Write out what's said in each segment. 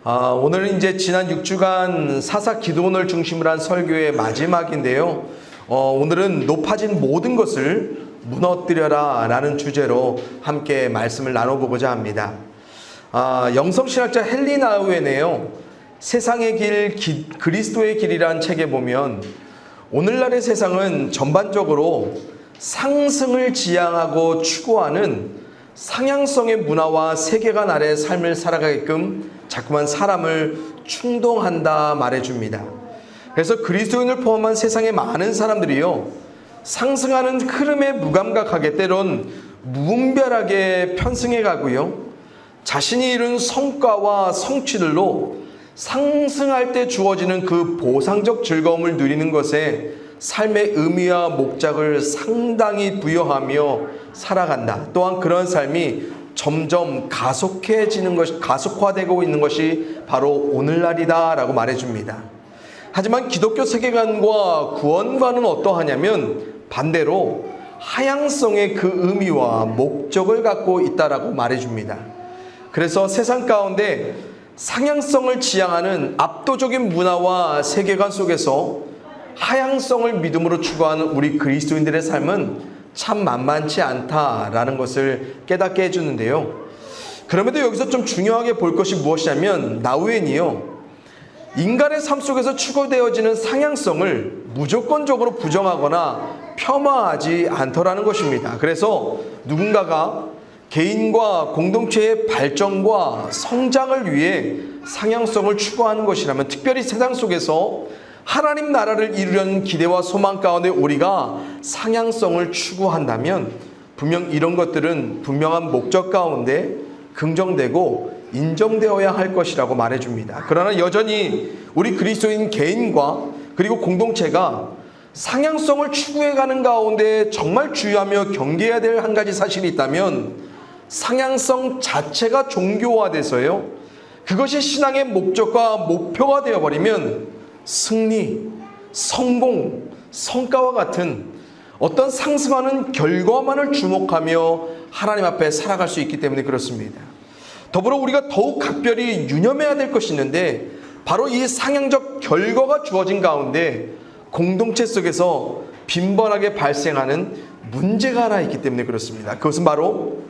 오늘은 이제 지난 6주간 사사 기도원을 중심으로 한 설교의 마지막인데요. 오늘은 높아진 모든 것을 무너뜨려라 라는 주제로 함께 말씀을 나눠보고자 합니다. 영성신학자 헨리 나우엔의 세상의 길, 그리스도의 길이라는 책에 보면 오늘날의 세상은 전반적으로 상승을 지향하고 추구하는 상향성의 문화와 세계관 아래 삶을 살아가게끔 자꾸만 사람을 충동한다 말해줍니다. 그래서 그리스도인을 포함한 세상의 많은 사람들이요, 상승하는 흐름에 무감각하게 때론 무분별하게 편승해 가고요, 자신이 이룬 성과와 성취들로 상승할 때 주어지는 그 보상적 즐거움을 누리는 것에 삶의 의미와 목적을 상당히 부여하며 살아간다. 또한 그런 삶이 점점 가속화되고 있는 것이 바로 오늘날이다 라고 말해줍니다. 하지만 기독교 세계관과 구원과는 어떠하냐면 반대로 하향성의 그 의미와 목적을 갖고 있다라고 말해줍니다. 그래서 세상 가운데 상향성을 지향하는 압도적인 문화와 세계관 속에서 하향성을 믿음으로 추구하는 우리 그리스도인들의 삶은 참 만만치 않다라는 것을 깨닫게 해주는데요. 그럼에도 여기서 좀 중요하게 볼 것이 무엇이냐면 나우엔이요, 인간의 삶 속에서 추구되어지는 상향성을 무조건적으로 부정하거나 폄하하지 않더라는 것입니다. 그래서 누군가가 개인과 공동체의 발전과 성장을 위해 상향성을 추구하는 것이라면, 특별히 세상 속에서 하나님 나라를 이루려는 기대와 소망 가운데 우리가 상향성을 추구한다면 분명 이런 것들은 분명한 목적 가운데 긍정되고 인정되어야 할 것이라고 말해줍니다. 그러나 여전히 우리 그리스도인 개인과 그리고 공동체가 상향성을 추구해가는 가운데 정말 주의하며 경계해야 될 한 가지 사실이 있다면, 상향성 자체가 종교화돼서요, 그것이 신앙의 목적과 목표가 되어버리면 승리, 성공, 성과와 같은 어떤 상승하는 결과만을 주목하며 하나님 앞에 살아갈 수 있기 때문에 그렇습니다. 더불어 우리가 더욱 각별히 유념해야 될 것이 있는데, 바로 이 상향적 결과가 주어진 가운데 공동체 속에서 빈번하게 발생하는 문제가 하나 있기 때문에 그렇습니다. 그것은 바로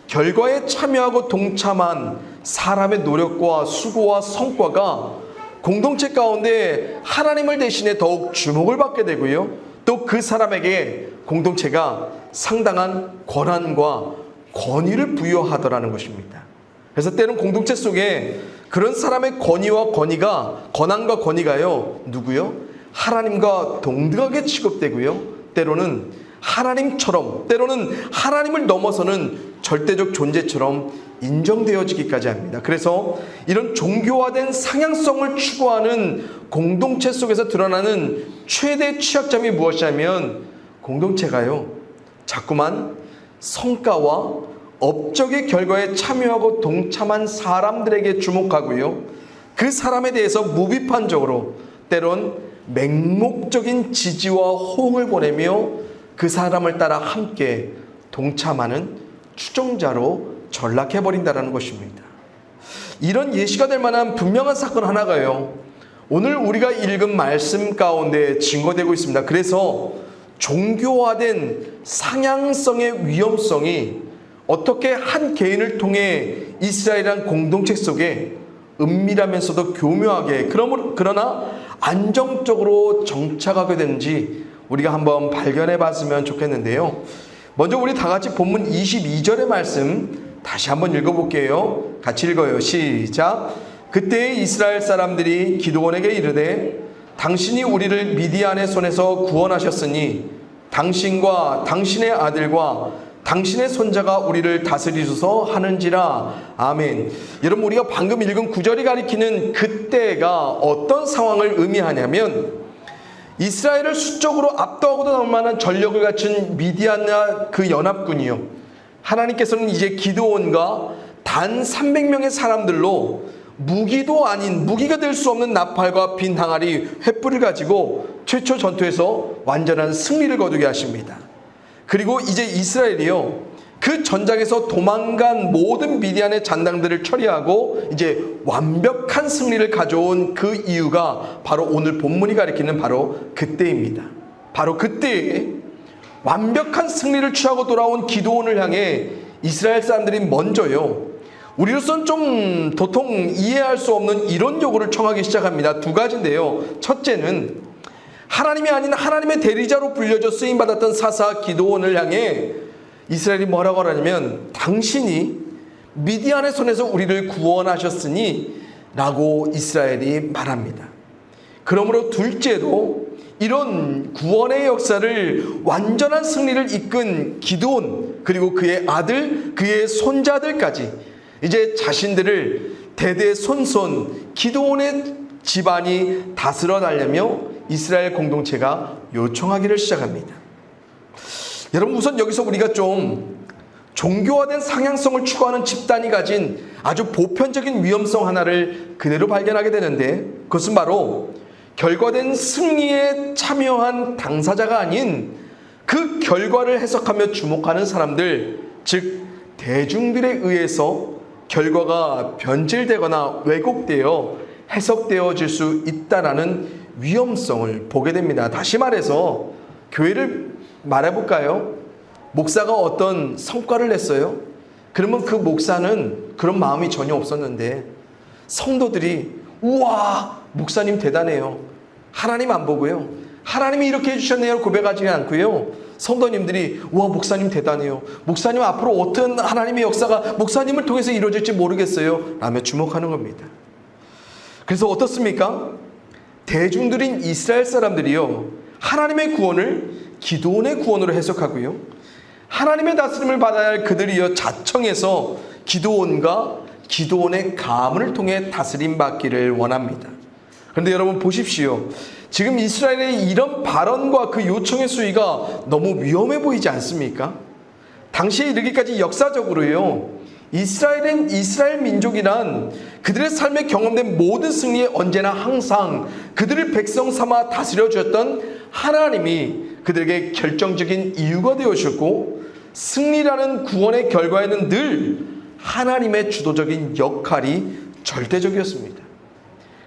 결과에 참여하고 동참한 사람의 노력과 수고와 성과가 공동체 가운데 하나님을 대신해 더욱 주목을 받게 되고요, 또 그 사람에게 공동체가 상당한 권한과 권위를 부여하더라는 것입니다. 그래서 때론 공동체 속에 그런 사람의 권한과 권위가요, 누구요? 하나님과 동등하게 취급되고요, 때로는 하나님처럼, 때로는 하나님을 넘어서는 절대적 존재처럼 인정되어지기까지 합니다. 그래서 이런 종교화된 상향성을 추구하는 공동체 속에서 드러나는 최대 취약점이 무엇이냐면, 공동체가요, 자꾸만 성과와 업적의 결과에 참여하고 동참한 사람들에게 주목하고요, 그 사람에 대해서 무비판적으로 때론 맹목적인 지지와 호응을 보내며 그 사람을 따라 함께 동참하는 추종자로 전락해버린다는 것입니다. 이런 예시가 될 만한 분명한 사건 하나가요, 오늘 우리가 읽은 말씀 가운데 증거되고 있습니다. 그래서 종교화된 상향성의 위험성이 어떻게 한 개인을 통해 이스라엘이라는 공동체 속에 은밀하면서도 교묘하게 그러나 안정적으로 정착하게 되는지 우리가 한번 발견해 봤으면 좋겠는데요. 먼저 우리 다 같이 본문 22절의 말씀 다시 한번 읽어볼게요. 같이 읽어요. 시작. 그때 이스라엘 사람들이 기드온에게 이르되, 당신이 우리를 미디안의 손에서 구원하셨으니 당신과 당신의 아들과 당신의 손자가 우리를 다스리소서 하는지라. 아멘. 여러분, 우리가 방금 읽은 구절이 가리키는 그때가 어떤 상황을 의미하냐면, 이스라엘을 수적으로 압도하고도 남을 만한 전력을 갖춘 미디안과 그 연합군이요, 하나님께서는 이제 기드온과 단 300명의 사람들로 무기가 될 수 없는 나팔과 빈 항아리 횃불을 가지고 최초 전투에서 완전한 승리를 거두게 하십니다. 그리고 이제 이스라엘이요, 그 전장에서 도망간 모든 미디안의 잔당들을 처리하고 이제 완벽한 승리를 가져온 그 이유가 바로 오늘 본문이 가리키는 바로 그때입니다. 바로 그때에 완벽한 승리를 취하고 돌아온 기드온을 향해 이스라엘 사람들이 먼저요, 우리로서는 좀 도통 이해할 수 없는 이런 요구를 청하기 시작합니다. 두 가지인데요. 첫째는 하나님이 아닌 하나님의 대리자로 불려져 쓰임받았던 사사 기드온을 향해 이스라엘이 뭐라고 하냐면, 당신이 미디안의 손에서 우리를 구원하셨으니 라고 이스라엘이 말합니다. 그러므로 둘째로 이런 구원의 역사를 완전한 승리를 이끈 기드온, 그리고 그의 아들, 그의 손자들까지 이제 자신들을 대대손손 기드온의 집안이 다스려 달려며 이스라엘 공동체가 요청하기를 시작합니다. 여러분, 우선 여기서 우리가 좀 종교화된 상향성을 추구하는 집단이 가진 아주 보편적인 위험성 하나를 그대로 발견하게 되는데, 그것은 바로 결과된 승리에 참여한 당사자가 아닌 그 결과를 해석하며 주목하는 사람들, 즉 대중들에 의해서 결과가 변질되거나 왜곡되어 해석되어질 수 있다라는 위험성을 보게 됩니다. 다시 말해서 교회를 말해볼까요? 목사가 어떤 성과를 냈어요. 그러면 그 목사는 그런 마음이 전혀 없었는데 성도들이 우와, 목사님 대단해요, 하나님 안 보고요, 하나님이 이렇게 해주셨네요 고백하지 않고요, 성도님들이 우와, 목사님 대단해요, 목사님 앞으로 어떤 하나님의 역사가 목사님을 통해서 이루어질지 모르겠어요 라며 주목하는 겁니다. 그래서 어떻습니까? 대중들인 이스라엘 사람들이요, 하나님의 구원을 기드온의 구원으로 해석하고요, 하나님의 다스림을 받아야 할 그들이여 자청해서 기드온과 기드온의 가문을 통해 다스림 받기를 원합니다. 그런데 여러분 보십시오. 지금 이스라엘의 이런 발언과 그 요청의 수위가 너무 위험해 보이지 않습니까? 당시에 이르기까지 역사적으로요, 이스라엘 민족이란 그들의 삶에 경험된 모든 승리에 언제나 항상 그들을 백성 삼아 다스려 주었던 하나님이 그들에게 결정적인 이유가 되어주셨고, 승리라는 구원의 결과에는 늘 하나님의 주도적인 역할이 절대적이었습니다.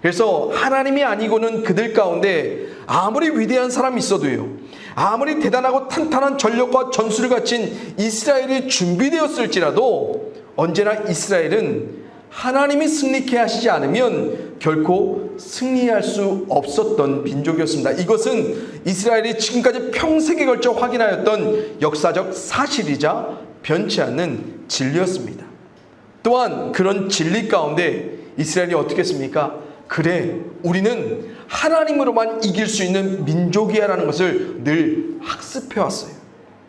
그래서 하나님이 아니고는 그들 가운데 아무리 위대한 사람이 있어도요, 아무리 대단하고 탄탄한 전력과 전술을 갖춘 이스라엘이 준비되었을지라도 언제나 이스라엘은 하나님이 승리케 하시지 않으면 결코 승리할 수 없었던 민족이었습니다. 이것은 이스라엘이 지금까지 평생에 걸쳐 확인하였던 역사적 사실이자 변치 않는 진리였습니다. 또한 그런 진리 가운데 이스라엘이 어떻게 했습니까? 그래, 우리는 하나님으로만 이길 수 있는 민족이야라는 것을 늘 학습해왔어요.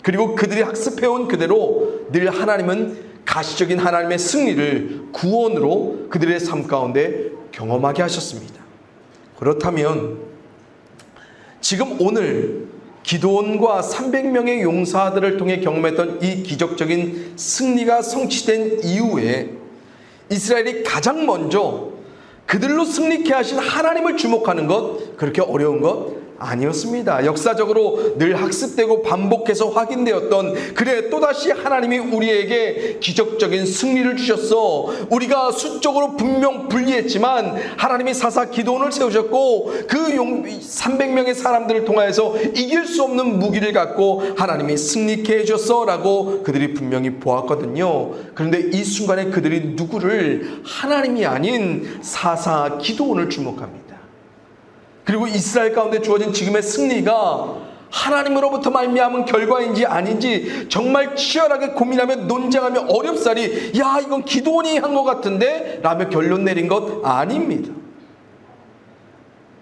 그리고 그들이 학습해온 그대로 늘 하나님은 가시적인 하나님의 승리를 구원으로 그들의 삶 가운데 경험하게 하셨습니다. 그렇다면 지금 오늘 기드온과 300명의 용사들을 통해 경험했던 이 기적적인 승리가 성취된 이후에 이스라엘이 가장 먼저 그들로 승리케 하신 하나님을 주목하는 것, 그렇게 어려운 것 아니었습니다. 역사적으로 늘 학습되고 반복해서 확인되었던, 그래 또다시 하나님이 우리에게 기적적인 승리를 주셨어, 우리가 수적으로 분명 불리했지만 하나님이 사사 기드온을 세우셨고 그 300명의 사람들을 통하여서 이길 수 없는 무기를 갖고 하나님이 승리케 해주셨어 라고 그들이 분명히 보았거든요. 그런데 이 순간에 그들이 누구를, 하나님이 아닌 사사 기드온을 주목합니다. 그리고 이스라엘 가운데 주어진 지금의 승리가 하나님으로부터 말미암은 결과인지 아닌지 정말 치열하게 고민하며 논쟁하며 어렵사리 야, 이건 기드온이 한 것 같은데 라며 결론 내린 것 아닙니다.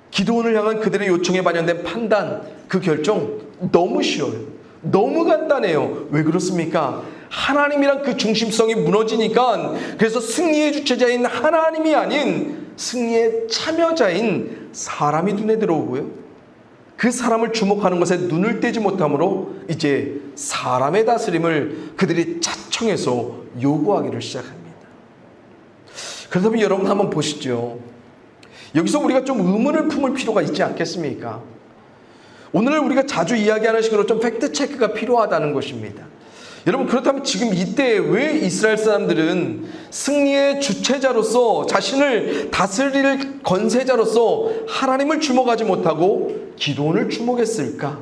기드온을 향한 그들의 요청에 반영된 판단, 그 결정 너무 쉬워요. 너무 간단해요. 왜 그렇습니까? 하나님이란 그 중심성이 무너지니까, 그래서 승리의 주체자인 하나님이 아닌 승리의 참여자인 사람이 눈에 들어오고요, 그 사람을 주목하는 것에 눈을 떼지 못함으로 이제 사람의 다스림을 그들이 자청해서 요구하기를 시작합니다. 그렇다면 여러분 한번 보시죠. 여기서 우리가 좀 의문을 품을 필요가 있지 않겠습니까? 오늘 우리가 자주 이야기하는 식으로 좀 팩트 체크가 필요하다는 것입니다. 여러분, 그렇다면 지금 이때 왜 이스라엘 사람들은 승리의 주체자로서, 자신을 다스릴 권세자로서 하나님을 주목하지 못하고 기도원을 주목했을까?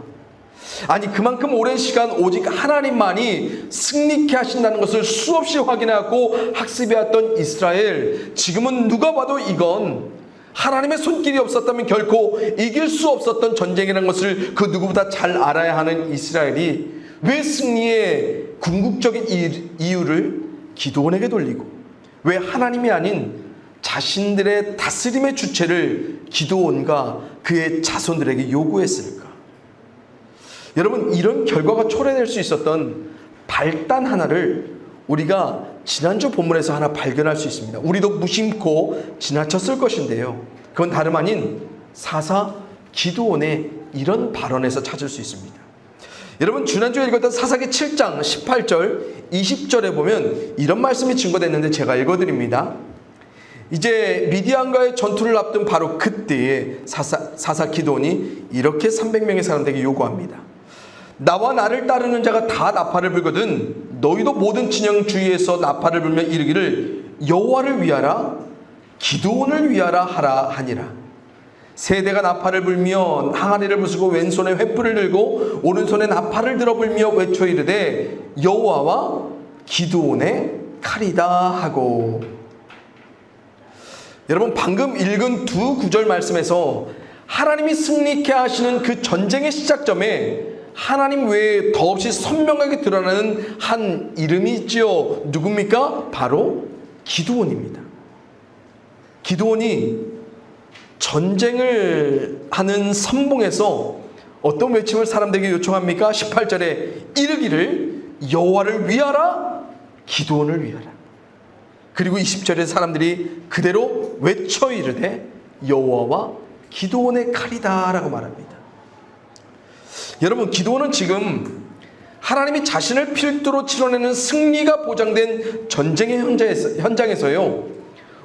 아니, 그만큼 오랜 시간 오직 하나님만이 승리케 하신다는 것을 수없이 확인하고 학습해왔던 이스라엘, 지금은 누가 봐도 이건 하나님의 손길이 없었다면 결코 이길 수 없었던 전쟁이라는 것을 그 누구보다 잘 알아야 하는 이스라엘이 왜 승리의 궁극적인 이유를 기도원에게 돌리고, 왜 하나님이 아닌 자신들의 다스림의 주체를 기도원과 그의 자손들에게 요구했을까? 여러분, 이런 결과가 초래될 수 있었던 발단 하나를 우리가 지난주 본문에서 하나 발견할 수 있습니다. 우리도 무심코 지나쳤을 것인데요, 그건 다름 아닌 사사 기드온의 이런 발언에서 찾을 수 있습니다. 여러분, 지난주에 읽었던 사사기 7장 18절 20절에 보면 이런 말씀이 증거됐는데 제가 읽어드립니다. 이제 미디안과의 전투를 앞둔 바로 그때에 사사 기드온이 이렇게 300명의 사람들에게 요구합니다. 나와 나를 따르는 자가 다 나팔을 불거든 너희도 모든 진영 주위에서 나팔을 불며 이르기를 여호와를 위하라, 기드온을 위하라 하라 하니라. 세대가 나팔을 불며 항아리를 부수고 왼손에 횃불을 들고 오른손에 나팔을 들어 불며 외쳐 이르되 여호와와 기드온의 칼이다 하고. 여러분, 방금 읽은 두 구절 말씀에서 하나님이 승리케 하시는 그 전쟁의 시작점에 하나님 외에 더없이 선명하게 드러나는 한 이름이 있지요. 누굽니까? 바로 기드온입니다. 기드온이 전쟁을 하는 선봉에서 어떤 외침을 사람들에게 요청합니까? 18절에 이르기를 여호와를 위하라, 기드온을 위하라. 그리고 20절에 사람들이 그대로 외쳐 이르되 여호와와 기드온의 칼이다 라고 말합니다. 여러분, 기드온은 지금 하나님이 자신을 필두로 치러내는 승리가 보장된 전쟁의 현장에서요,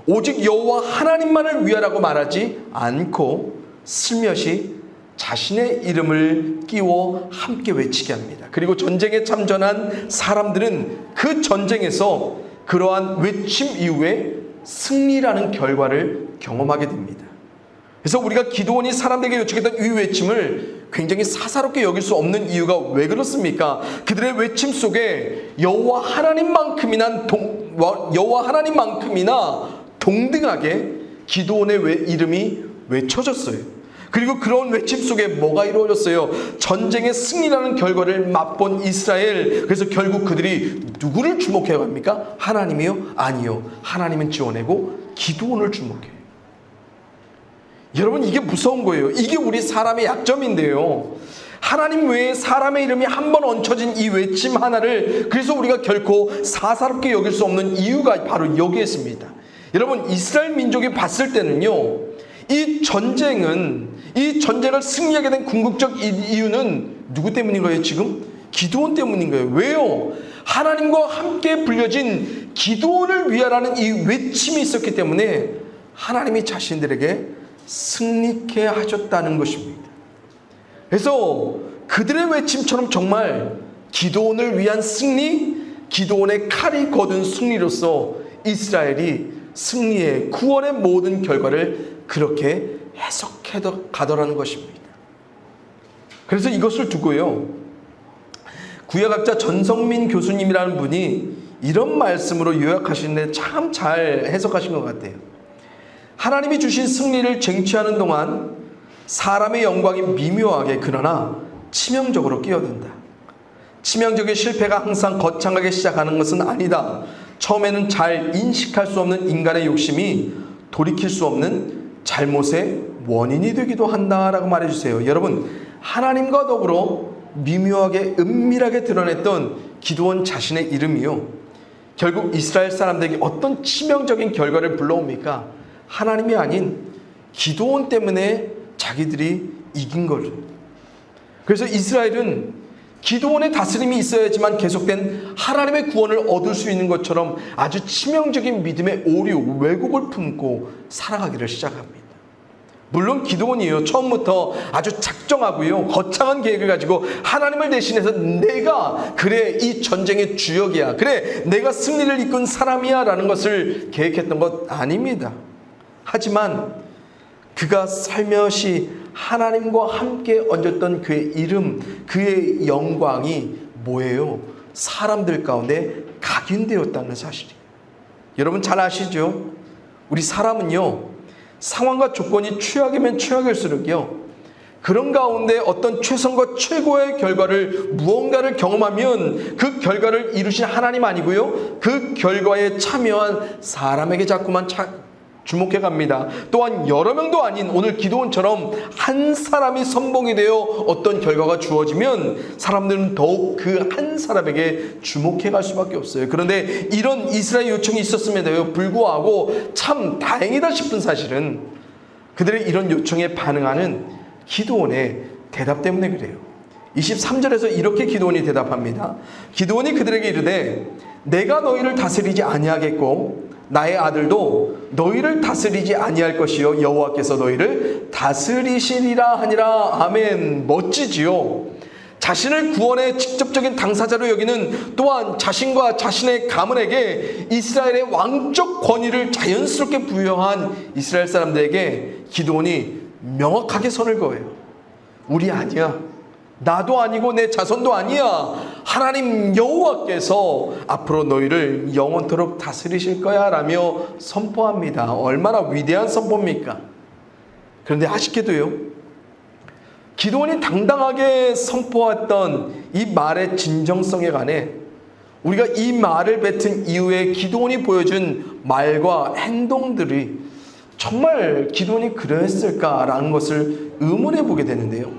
오직 여호와 하나님만을 위하라고 말하지 않고 슬며시 자신의 이름을 끼워 함께 외치게 합니다. 그리고 전쟁에 참전한 사람들은 그 전쟁에서 그러한 외침 이후에 승리라는 결과를 경험하게 됩니다. 그래서 우리가 기드온이 사람들에게 요청했던 이 외침을 굉장히 사사롭게 여길 수 없는 이유가 왜 그렇습니까? 그들의 외침 속에 여호와 하나님만큼이나 동등하게 기드온의 이름이 외쳐졌어요. 그리고 그런 외침 속에 뭐가 이루어졌어요? 전쟁의 승리라는 결과를 맛본 이스라엘. 그래서 결국 그들이 누구를 주목해야 합니까? 하나님이요? 아니요. 하나님은 지어내고 기드온을 주목해요. 여러분, 이게 무서운 거예요. 이게 우리 사람의 약점인데요, 하나님 외에 사람의 이름이 한 번 얹혀진 이 외침 하나를 그래서 우리가 결코 사사롭게 여길 수 없는 이유가 바로 여기에 있습니다. 여러분, 이스라엘 민족이 봤을 때는요, 이 전쟁을 승리하게 된 궁극적 이유는 누구 때문인 거예요? 지금 기드온 때문인 거예요. 왜요? 하나님과 함께 불려진 기드온을 위하라는 이 외침이 있었기 때문에 하나님이 자신들에게 승리케 하셨다는 것입니다. 그래서 그들의 외침처럼 정말 기드온을 위한 승리, 기드온의 칼이 거둔 승리로서 이스라엘이 승리의 구원의 모든 결과를 그렇게 해석해 가더라는 것입니다. 그래서 이것을 두고요, 구약학자 전성민 교수님이라는 분이 이런 말씀으로 요약하시는데 참 잘 해석하신 것 같아요. 하나님이 주신 승리를 쟁취하는 동안 사람의 영광이 미묘하게 그러나 치명적으로 끼어든다. 치명적인 실패가 항상 거창하게 시작하는 것은 아니다. 처음에는 잘 인식할 수 없는 인간의 욕심이 돌이킬 수 없는 잘못의 원인이 되기도 한다라고 말해주세요. 여러분, 하나님과 더불어 미묘하게 은밀하게 드러냈던 기드온 자신의 이름이요, 결국 이스라엘 사람들에게 어떤 치명적인 결과를 불러옵니까? 하나님이 아닌 기드온 때문에 자기들이 이긴 거죠. 그래서 이스라엘은 기드온의 다스림이 있어야지만 계속된 하나님의 구원을 얻을 수 있는 것처럼 아주 치명적인 믿음의 오류, 왜곡을 품고 살아가기를 시작합니다. 물론 기드온이요, 처음부터 아주 작정하고요, 거창한 계획을 가지고 하나님을 대신해서 내가 그래 이 전쟁의 주역이야, 그래 내가 승리를 이끈 사람이야 라는 것을 계획했던 것 아닙니다. 하지만 그가 살며시 하나님과 함께 얹었던 그의 이름, 그의 영광이 뭐예요? 사람들 가운데 각인되었다는 사실이에요. 여러분 잘 아시죠? 우리 사람은요, 상황과 조건이 최악이면 최악일수록요, 그런 가운데 어떤 최선과 최고의 결과를 무언가를 경험하면 그 결과를 이루신 하나님 아니고요, 그 결과에 참여한 사람에게 자꾸만 주목해 갑니다. 또한 여러 명도 아닌 오늘 기드온처럼 한 사람이 선봉이 되어 어떤 결과가 주어지면 사람들은 더욱 그 한 사람에게 주목해 갈 수밖에 없어요. 그런데 이런 이스라엘 요청이 있었음에도 불구하고 참 다행이다 싶은 사실은 그들의 이런 요청에 반응하는 기드온의 대답 때문에 그래요. 23절에서 이렇게 기드온이 대답합니다. 기드온이 그들에게 이르되 내가 너희를 다스리지 아니하겠고 나의 아들도 너희를 다스리지 아니할 것이요 여호와께서 너희를 다스리시리라 하니라. 아멘. 멋지지요. 자신을 구원의 직접적인 당사자로 여기는, 또한 자신과 자신의 가문에게 이스라엘의 왕적 권위를 자연스럽게 부여한 이스라엘 사람들에게 기드온이 명확하게 선을 그어요. 우리 아니야, 나도 아니고 내 자손도 아니야, 하나님 여호와께서 앞으로 너희를 영원토록 다스리실 거야 라며 선포합니다. 얼마나 위대한 선포입니까? 그런데 아쉽게도요, 기드온이 당당하게 선포했던 이 말의 진정성에 관해 우리가 이 말을 뱉은 이후에 기드온이 보여준 말과 행동들이 정말 기드온이 그랬을까라는 것을 의문해 보게 되는데요.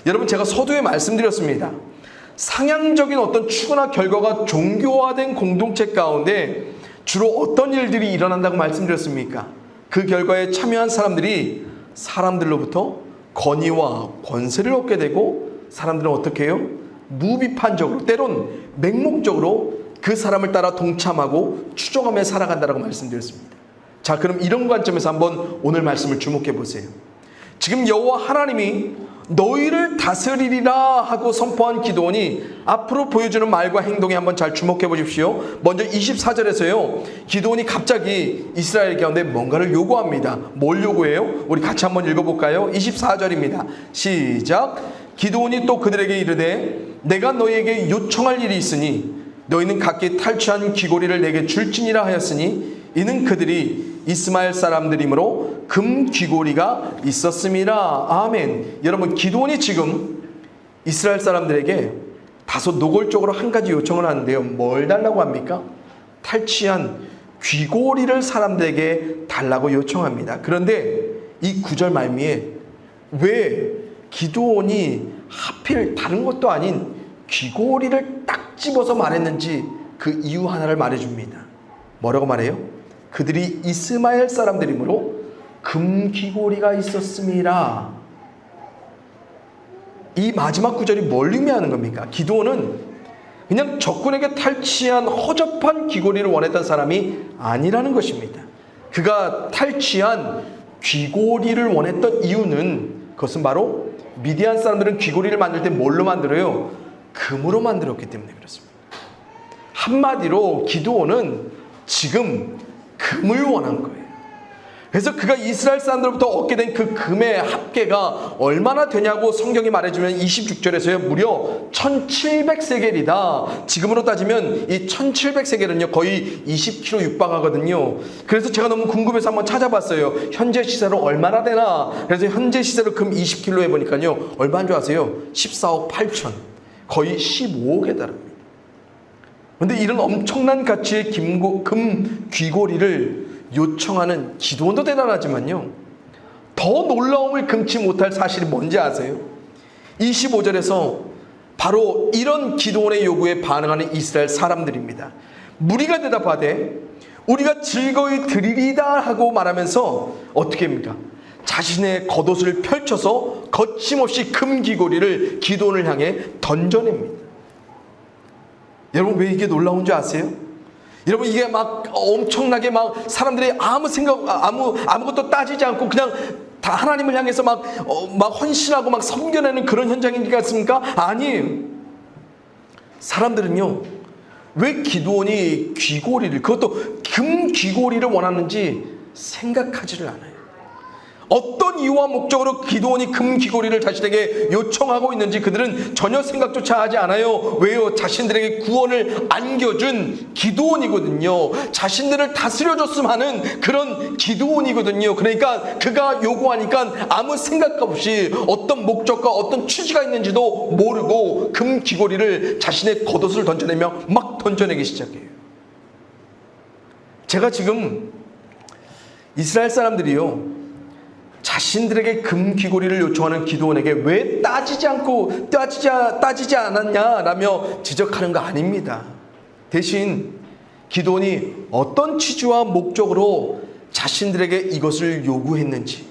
여러분, 제가 서두에 말씀드렸습니다. 상향적인 어떤 추구나 결과가 종교화된 공동체 가운데 주로 어떤 일들이 일어난다고 말씀드렸습니까? 그 결과에 참여한 사람들이 사람들로부터 권위와 권세를 얻게 되고, 사람들은 어떻게 해요? 무비판적으로, 때론 맹목적으로 그 사람을 따라 동참하고 추종하며 살아간다고 말씀드렸습니다. 자, 그럼 이런 관점에서 한번 오늘 말씀을 주목해 보세요. 지금 여호와 하나님이 너희를 다스리리라 하고 선포한 기드온이 앞으로 보여주는 말과 행동에 한번 잘 주목해 보십시오. 먼저 24절에서요, 기드온이 갑자기 이스라엘 가운데 뭔가를 요구합니다. 뭘 요구해요? 우리 같이 한번 읽어볼까요? 24절입니다. 시작. 기드온이 또 그들에게 이르되 내가 너희에게 요청할 일이 있으니 너희는 각기 탈취한 귀고리를 내게 줄지니라 하였으니 이는 그들이 이스마엘 사람들이므로 금 귀고리가 있었음이라. 아멘. 여러분, 기드온이 지금 이스라엘 사람들에게 다소 노골적으로 한 가지 요청을 하는데요, 뭘 달라고 합니까? 탈취한 귀고리를 사람들에게 달라고 요청합니다. 그런데 이 구절 말미에 왜 기드온이 하필 다른 것도 아닌 귀고리를 딱 집어서 말했는지 그 이유 하나를 말해줍니다. 뭐라고 말해요? 그들이 이스마엘 사람들이므로 금귀고리가 있었음이라. 이 마지막 구절이 뭘 의미하는 겁니까? 기드온은 그냥 적군에게 탈취한 허접한 귀고리를 원했던 사람이 아니라는 것입니다. 그가 탈취한 귀고리를 원했던 이유는, 그것은 바로 미디안 사람들은 귀고리를 만들 때 뭘로 만들어요? 금으로 만들었기 때문에 그렇습니다. 한마디로 기드온은 지금 금을 원한 거예요. 그래서 그가 이스라엘 사람들로부터 얻게 된 그 금의 합계가 얼마나 되냐고 성경이 말해주면 26절에서요 무려 1700세겔이다. 지금으로 따지면 이 1700세겔은요 거의 20kg 육박하거든요. 그래서 제가 너무 궁금해서 한번 찾아봤어요. 현재 시세로 얼마나 되나. 그래서 현재 시세로 금 20kg 해보니까요 얼마인 줄 아세요? 14억 8천, 거의 15억에 달합니다. 그런데 이런 엄청난 가치의 금 귀고리를 요청하는 기드온도 대단하지만요, 더 놀라움을 금치 못할 사실이 뭔지 아세요? 25절에서 바로 이런 기드온의 요구에 반응하는 이스라엘 사람들입니다. 무리가 대답하되 우리가 즐거이 드리리다 하고 말하면서 어떻게 합니까? 자신의 겉옷을 펼쳐서 거침없이 금 귀고리를 기드온을 향해 던져냅니다. 여러분, 왜 이게 놀라운 줄 아세요? 여러분, 이게 막 엄청나게 막 사람들이 아무것도 따지지 않고 그냥 다 하나님을 향해서 막 헌신하고 막 섬겨내는 그런 현장인 것 같습니까? 아니에요. 사람들은요, 왜 기드온이 귀고리를, 그것도 금 귀고리를 원하는지 생각하지를 않아요. 어떤 이유와 목적으로 기드온이 금 귀고리를 자신에게 요청하고 있는지 그들은 전혀 생각조차 하지 않아요. 왜요? 자신들에게 구원을 안겨준 기드온이거든요. 자신들을 다스려줬으면 하는 그런 기드온이거든요. 그러니까 그가 요구하니까 아무 생각 없이 어떤 목적과 어떤 취지가 있는지도 모르고 금 귀고리를 자신의 겉옷을 던져내며 막 던져내기 시작해요. 제가 지금 이스라엘 사람들이요, 자신들에게 금 귀고리를 요청하는 기드온에게 왜 따지지 않았냐라며 지적하는 거 아닙니다. 대신 기드온이 어떤 취지와 목적으로 자신들에게 이것을 요구했는지,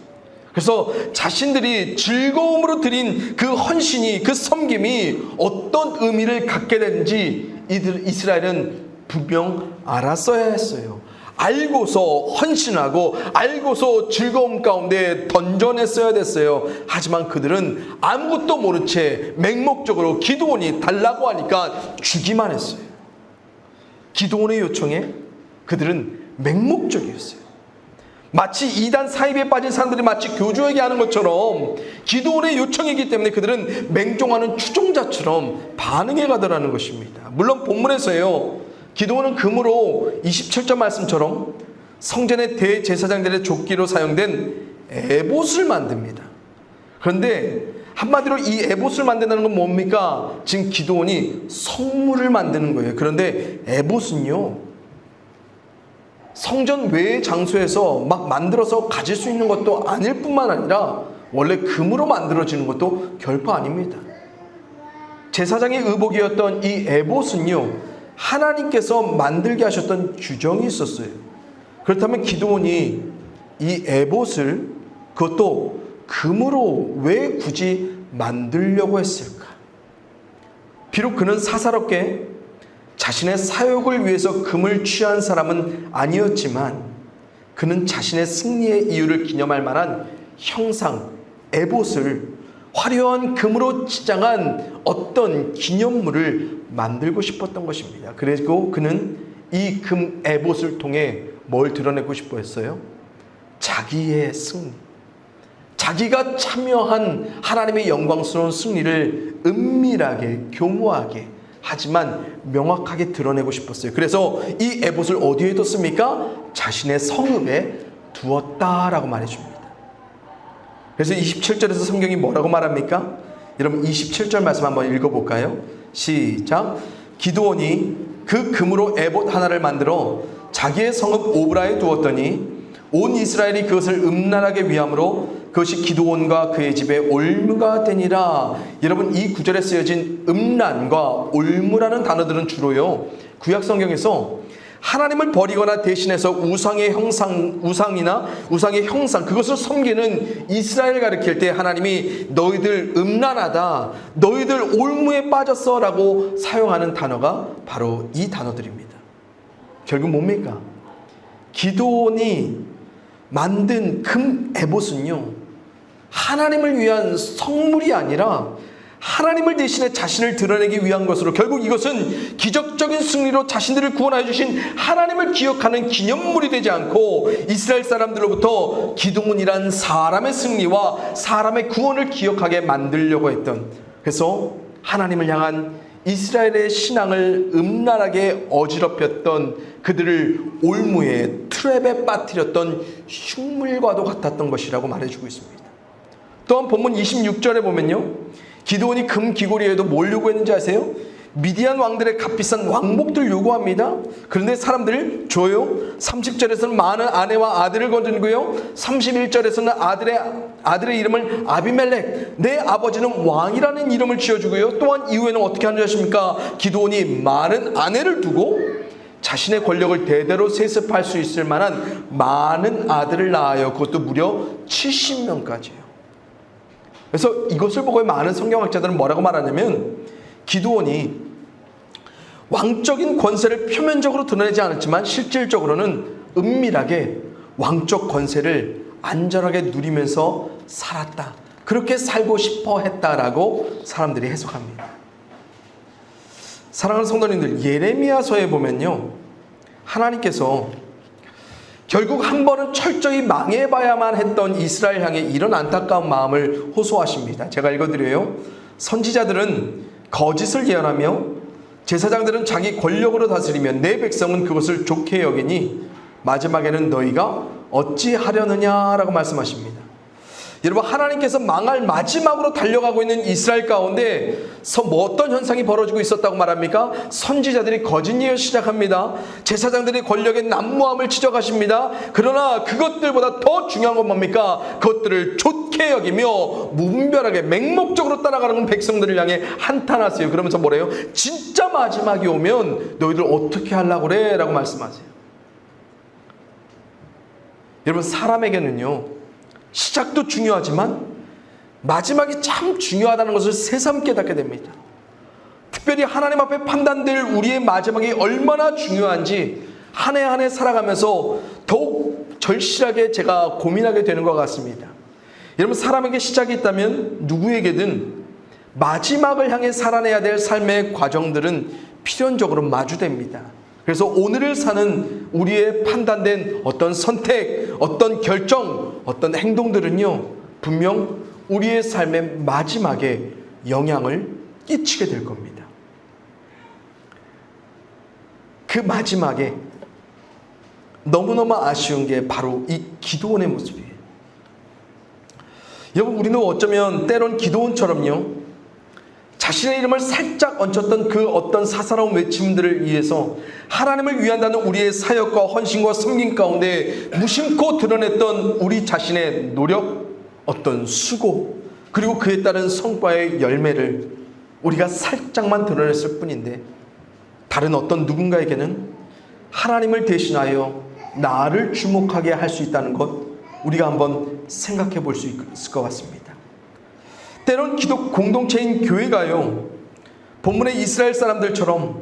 그래서 자신들이 즐거움으로 드린 그 헌신이, 그 섬김이 어떤 의미를 갖게 되는지 이스라엘은 분명 알았어야 했어요. 알고서 헌신하고 알고서 즐거움 가운데 던져냈어야 됐어요. 하지만 그들은 아무것도 모른 채 맹목적으로 기드온이 달라고 하니까 주기만 했어요. 기드온의 요청에 그들은 맹목적이었어요. 마치 이단 사입에 빠진 사람들이 마치 교주에게 하는 것처럼 기드온의 요청이기 때문에 그들은 맹종하는 추종자처럼 반응해 가더라는 것입니다. 물론 본문에서요, 기드온은 금으로 27절 말씀처럼 성전의 대제사장들의 조끼로 사용된 에봇을 만듭니다. 그런데 한마디로 이 에봇을 만든다는 건 뭡니까? 지금 기드온이 성물을 만드는 거예요. 그런데 에봇은요, 성전 외의 장소에서 막 만들어서 가질 수 있는 것도 아닐 뿐만 아니라 원래 금으로 만들어지는 것도 결코 아닙니다. 제사장의 의복이었던 이 에봇은요, 하나님께서 만들게 하셨던 규정이 있었어요. 그렇다면 기드온이 이 에봇을 그것도 금으로 왜 굳이 만들려고 했을까? 비록 그는 사사롭게 자신의 사욕을 위해서 금을 취한 사람은 아니었지만 그는 자신의 승리의 이유를 기념할 만한 형상, 에봇을 화려한 금으로 치장한 어떤 기념물을 만들고 싶었던 것입니다. 그리고 그는 이 금 에봇을 통해 뭘 드러내고 싶어 했어요? 자기의 승리, 자기가 참여한 하나님의 영광스러운 승리를 은밀하게, 교묘하게, 하지만 명확하게 드러내고 싶었어요. 그래서 이 에봇을 어디에 뒀습니까? 자신의 성읍에 두었다라고 말해줍니다. 그래서 27절에서 성경이 뭐라고 말합니까? 여러분 27절 말씀 한번 읽어볼까요? 시작. 기드온이 그 금으로 에봇 하나를 만들어 자기의 성읍 오브라에 두었더니 온 이스라엘이 그것을 음란하게 위함으로 그것이 기드온과 그의 집에 올무가 되니라. 여러분 이 구절에 쓰여진 음란과 올무라는 단어들은 주로요, 구약 성경에서 하나님을 버리거나 대신해서 우상의 형상, 그것을 섬기는 이스라엘을 가리킬 때 하나님이 너희들 음란하다, 너희들 올무에 빠졌어 라고 사용하는 단어가 바로 이 단어들입니다. 결국 뭡니까? 기드온이 만든 금 에봇은요, 하나님을 위한 성물이 아니라 하나님을 대신해 자신을 드러내기 위한 것으로, 결국 이것은 기적적인 승리로 자신들을 구원하여 주신 하나님을 기억하는 기념물이 되지 않고 이스라엘 사람들로부터 기드온이란 사람의 승리와 사람의 구원을 기억하게 만들려고 했던, 그래서 하나님을 향한 이스라엘의 신앙을 음란하게 어지럽혔던, 그들을 올무에 트랩에 빠뜨렸던 흉물과도 같았던 것이라고 말해주고 있습니다. 또한 본문 26절에 보면요, 기드온이 금 귀고리에도 뭘 요구했는지 아세요? 미디안 왕들의 값비싼 왕복들 요구합니다. 그런데 사람들 줘요. 30절에서는 많은 아내와 아들을 건지고요, 31절에서는 아들의 이름을 아비멜렉, 내 아버지는 왕이라는 이름을 지어주고요, 또한 이후에는 어떻게 하는지 아십니까? 기드온이 많은 아내를 두고 자신의 권력을 대대로 세습할 수 있을 만한 많은 아들을 낳아요. 그것도 무려 70명까지요. 그래서 이것을 보고 많은 성경학자들은 뭐라고 말하냐면, 기드온이 왕적인 권세를 표면적으로 드러내지 않았지만 실질적으로는 은밀하게 왕적 권세를 안전하게 누리면서 살았다. 그렇게 살고 싶어 했다라고 사람들이 해석합니다. 사랑하는 성도님들, 예레미야서에 보면요, 하나님께서 결국 한 번은 철저히 망해봐야만 했던 이스라엘 향해 이런 안타까운 마음을 호소하십니다. 제가 읽어드려요. 선지자들은 거짓을 예언하며 제사장들은 자기 권력으로 다스리며 내 백성은 그것을 좋게 여기니 마지막에는 너희가 어찌하려느냐라고 말씀하십니다. 여러분, 하나님께서 망할 마지막으로 달려가고 있는 이스라엘 가운데 어떤 현상이 벌어지고 있었다고 말합니까? 선지자들이 거짓 예언 시작합니다. 제사장들이 권력의 난무함을 지적하십니다. 그러나 그것들보다 더 중요한 건 뭡니까? 그것들을 좋게 여기며 무분별하게 맹목적으로 따라가는 백성들을 향해 한탄하세요. 그러면서 뭐래요? 진짜 마지막이 오면 너희들 어떻게 하려고 그래? 라고 말씀하세요. 여러분, 사람에게는요, 시작도 중요하지만 마지막이 참 중요하다는 것을 새삼 깨닫게 됩니다. 특별히 하나님 앞에 판단될 우리의 마지막이 얼마나 중요한지 한 해 한 해 살아가면서 더욱 절실하게 제가 고민하게 되는 것 같습니다. 여러분, 사람에게 시작이 있다면 누구에게든 마지막을 향해 살아내야 될 삶의 과정들은 필연적으로 마주됩니다. 그래서 오늘을 사는 우리의 판단된 어떤 선택, 어떤 결정, 어떤 행동들은요, 분명 우리의 삶의 마지막에 영향을 끼치게 될 겁니다. 그 마지막에 너무너무 아쉬운 게 바로 이 기도원의 모습이에요. 여러분, 우리는 어쩌면 때론 기도원처럼요, 자신의 이름을 살짝 얹혔던 그 어떤 사사로운 외침들을 위해서 하나님을 위한다는 우리의 사역과 헌신과 섬김 가운데 무심코 드러냈던 우리 자신의 노력, 어떤 수고, 그리고 그에 따른 성과의 열매를 우리가 살짝만 드러냈을 뿐인데, 다른 어떤 누군가에게는 하나님을 대신하여 나를 주목하게 할 수 있다는 것, 우리가 한번 생각해 볼 수 있을 것 같습니다. 때론 기독 공동체인 교회가요, 본문의 이스라엘 사람들처럼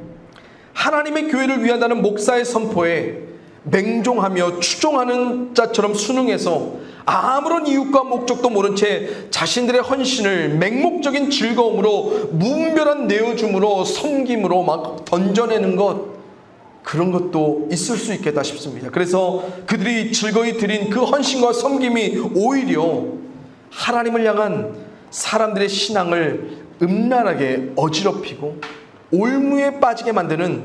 하나님의 교회를 위한다는 목사의 선포에 맹종하며 추종하는 자처럼 순응해서 아무런 이유과 목적도 모른 채 자신들의 헌신을 맹목적인 즐거움으로 무분별한 내어줌으로 섬김으로 막 던져내는 것, 그런 것도 있을 수 있겠다 싶습니다. 그래서 그들이 즐거이 드린 그 헌신과 섬김이 오히려 하나님을 향한 사람들의 신앙을 음란하게 어지럽히고 올무에 빠지게 만드는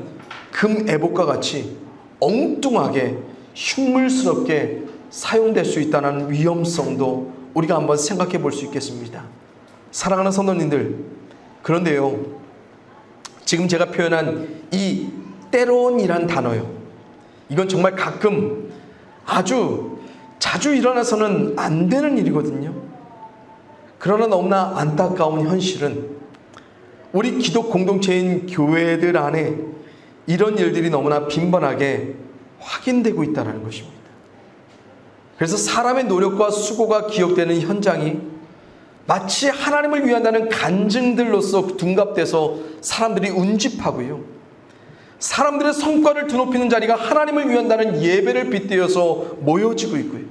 금 애복과 같이 엉뚱하게 흉물스럽게 사용될 수 있다는 위험성도 우리가 한번 생각해 볼 수 있겠습니다. 사랑하는 성도님들, 그런데요, 지금 제가 표현한 이 때론이란 단어요, 이건 정말 가끔 아주 자주 일어나서는 안 되는 일이거든요. 그러나 너무나 안타까운 현실은 우리 기독 공동체인 교회들 안에 이런 일들이 너무나 빈번하게 확인되고 있다는 것입니다. 그래서 사람의 노력과 수고가 기억되는 현장이 마치 하나님을 위한다는 간증들로서 둔갑돼서 사람들이 운집하고요, 사람들의 성과를 드높이는 자리가 하나님을 위한다는 예배를 빗대어서 모여지고 있고요,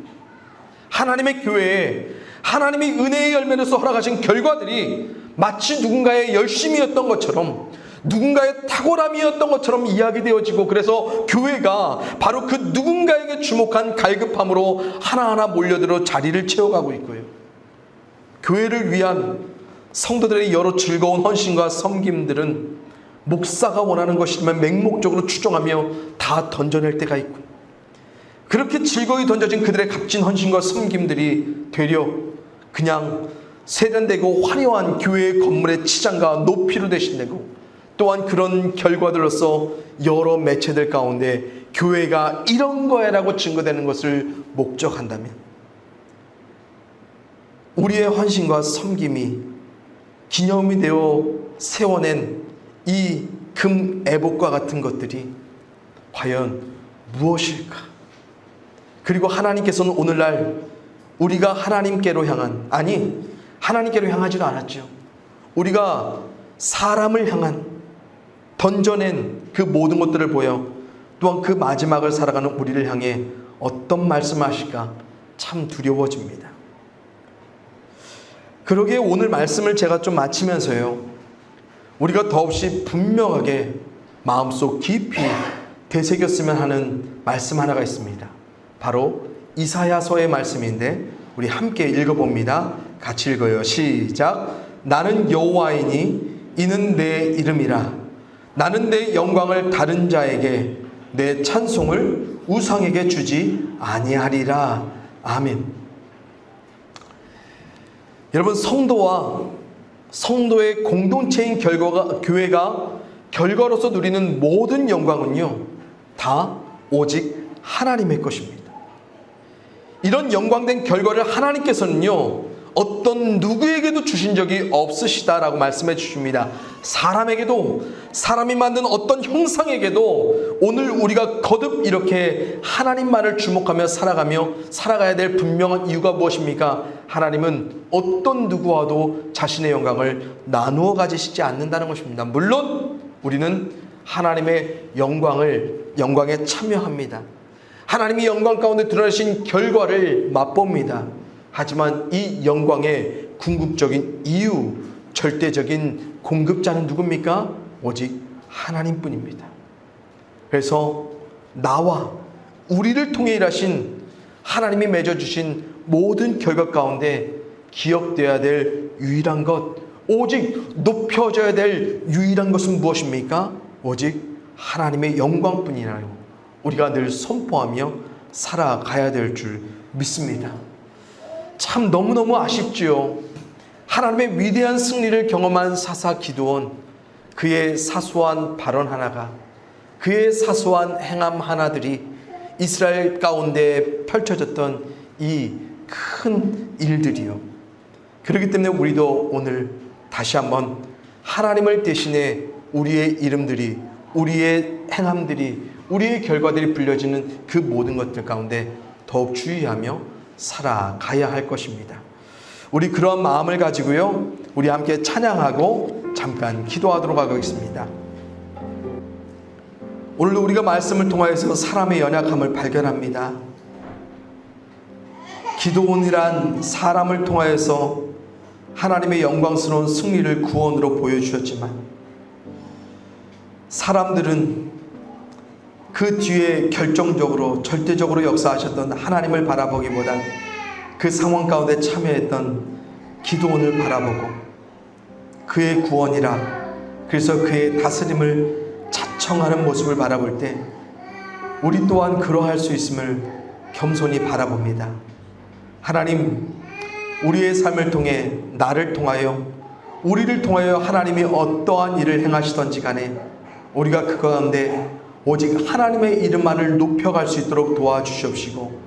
하나님의 교회에 하나님이 은혜의 열매로서 허락하신 결과들이 마치 누군가의 열심이었던 것처럼, 누군가의 탁월함이었던 것처럼 이야기되어지고, 그래서 교회가 바로 그 누군가에게 주목한 갈급함으로 하나하나 몰려들어 자리를 채워가고 있고요, 교회를 위한 성도들의 여러 즐거운 헌신과 섬김들은 목사가 원하는 것이면 맹목적으로 추종하며 다 던져낼 때가 있고, 그렇게 즐거이 던져진 그들의 값진 헌신과 섬김들이 되려 그냥 세련되고 화려한 교회의 건물의 치장과 높이로 대신되고, 또한 그런 결과들로서 여러 매체들 가운데 교회가 이런 거야라고 증거되는 것을 목적한다면, 우리의 헌신과 섬김이 기념이 되어 세워낸 이 금 애복과 같은 것들이 과연 무엇일까? 그리고 하나님께서는 오늘날 우리가 하나님께로 향한, 아니 하나님께로 향하지도 않았죠. 우리가 사람을 향한 던져낸 그 모든 것들을 보여 또한 그 마지막을 살아가는 우리를 향해 어떤 말씀을 하실까 참 두려워집니다. 그러기에 오늘 말씀을 제가 좀 마치면서요, 우리가 더없이 분명하게 마음속 깊이 되새겼으면 하는 말씀 하나가 있습니다. 바로 이사야서의 말씀인데 우리 함께 읽어봅니다. 같이 읽어요. 시작. 나는 여호와이니 이는 내 이름이라. 나는 내 영광을 다른 자에게, 내 찬송을 우상에게 주지 아니하리라. 아멘. 여러분, 성도와 성도의 공동체인 교회가 결과로서 누리는 모든 영광은요, 다 오직 하나님의 것입니다. 이런 영광된 결과를 하나님께서는요, 어떤 누구에게도 주신 적이 없으시다라고 말씀해 주십니다. 사람에게도, 사람이 만든 어떤 형상에게도 오늘 우리가 거듭 이렇게 하나님만을 주목하며 살아가야 될 분명한 이유가 무엇입니까? 하나님은 어떤 누구와도 자신의 영광을 나누어 가지시지 않는다는 것입니다. 물론 우리는 하나님의 영광에 참여합니다. 하나님이 영광 가운데 드러내신 결과를 맛봅니다. 하지만 이 영광의 궁극적인 이유, 절대적인 공급자는 누굽니까? 오직 하나님뿐입니다. 그래서 나와 우리를 통해 일하신 하나님이 맺어주신 모든 결과 가운데 기억되어야 될 유일한 것, 오직 높여져야 될 유일한 것은 무엇입니까? 오직 하나님의 영광뿐이라고 우리가 늘 선포하며 살아가야 될 줄 믿습니다. 참 너무너무 아쉽지요. 하나님의 위대한 승리를 경험한 사사 기드온, 그의 사소한 발언 하나가, 그의 사소한 행함 하나들이 이스라엘 가운데 펼쳐졌던 이 큰 일들이요. 그렇기 때문에 우리도 오늘 다시 한번 하나님을 대신해 우리의 이름들이, 우리의 행함들이, 우리의 결과들이 불려지는 그 모든 것들 가운데 더욱 주의하며 살아가야 할 것입니다. 우리 그런 마음을 가지고요, 우리 함께 찬양하고 잠깐 기도하도록 하겠습니다. 오늘 우리가 말씀을 통하여서 사람의 연약함을 발견합니다. 기드온이란 사람을 통하여서 하나님의 영광스러운 승리를 구원으로 보여주셨지만, 사람들은 그 뒤에 결정적으로 절대적으로 역사하셨던 하나님을 바라보기보다 그 상황 가운데 참여했던 기드온을 바라보고 그의 구원이라, 그래서 그의 다스림을 자청하는 모습을 바라볼 때 우리 또한 그러할 수 있음을 겸손히 바라봅니다. 하나님, 우리의 삶을 통해, 나를 통하여, 우리를 통하여 하나님이 어떠한 일을 행하시던지 간에 우리가 그 가운데 오직 하나님의 이름만을 높여갈 수 있도록 도와주시옵시고,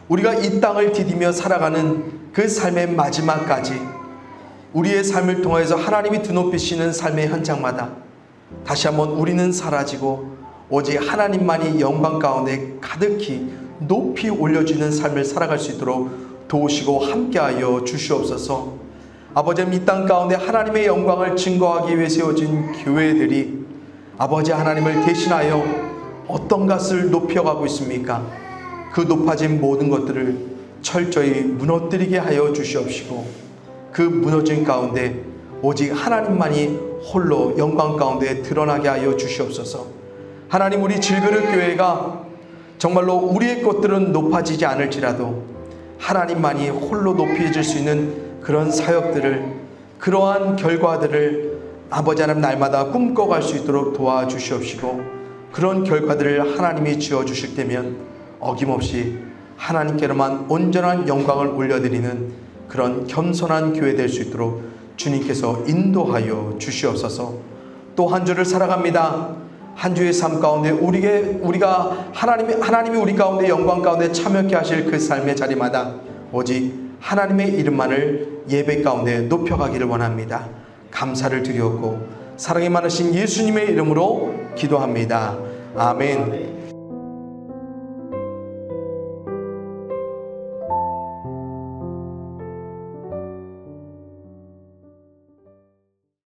우리가 이 땅을 디디며 살아가는 그 삶의 마지막까지 우리의 삶을 통해서 하나님이 드높이시는 삶의 현장마다 다시 한번 우리는 사라지고 오직 하나님만이 영광 가운데 가득히 높이 올려지는 삶을 살아갈 수 있도록 도우시고 함께하여 주시옵소서. 아버지, 이 땅 가운데 하나님의 영광을 증거하기 위해 세워진 교회들이 아버지 하나님을 대신하여 어떤 것을 높여가고 있습니까? 그 높아진 모든 것들을 철저히 무너뜨리게 하여 주시옵시고, 그 무너진 가운데 오직 하나님만이 홀로 영광 가운데 드러나게 하여 주시옵소서. 하나님, 우리 질그릇 교회가 정말로 우리의 것들은 높아지지 않을지라도 하나님만이 홀로 높여질 수 있는 그런 사역들을, 그러한 결과들을 아버지 하나님 날마다 꿈꿔갈 수 있도록 도와주시옵시고, 그런 결과들을 하나님이 지어주실 때면 어김없이 하나님께로만 온전한 영광을 올려드리는 그런 겸손한 교회 될 수 있도록 주님께서 인도하여 주시옵소서. 또 한 주를 살아갑니다. 한 주의 삶 가운데 우리가 하나님이 우리 가운데 영광 가운데 참여케 하실 그 삶의 자리마다 오직 하나님의 이름만을 예배 가운데 높여가기를 원합니다. 감사를 드리옵고 사랑이 많으신 예수님의 이름으로 기도합니다. 아멘.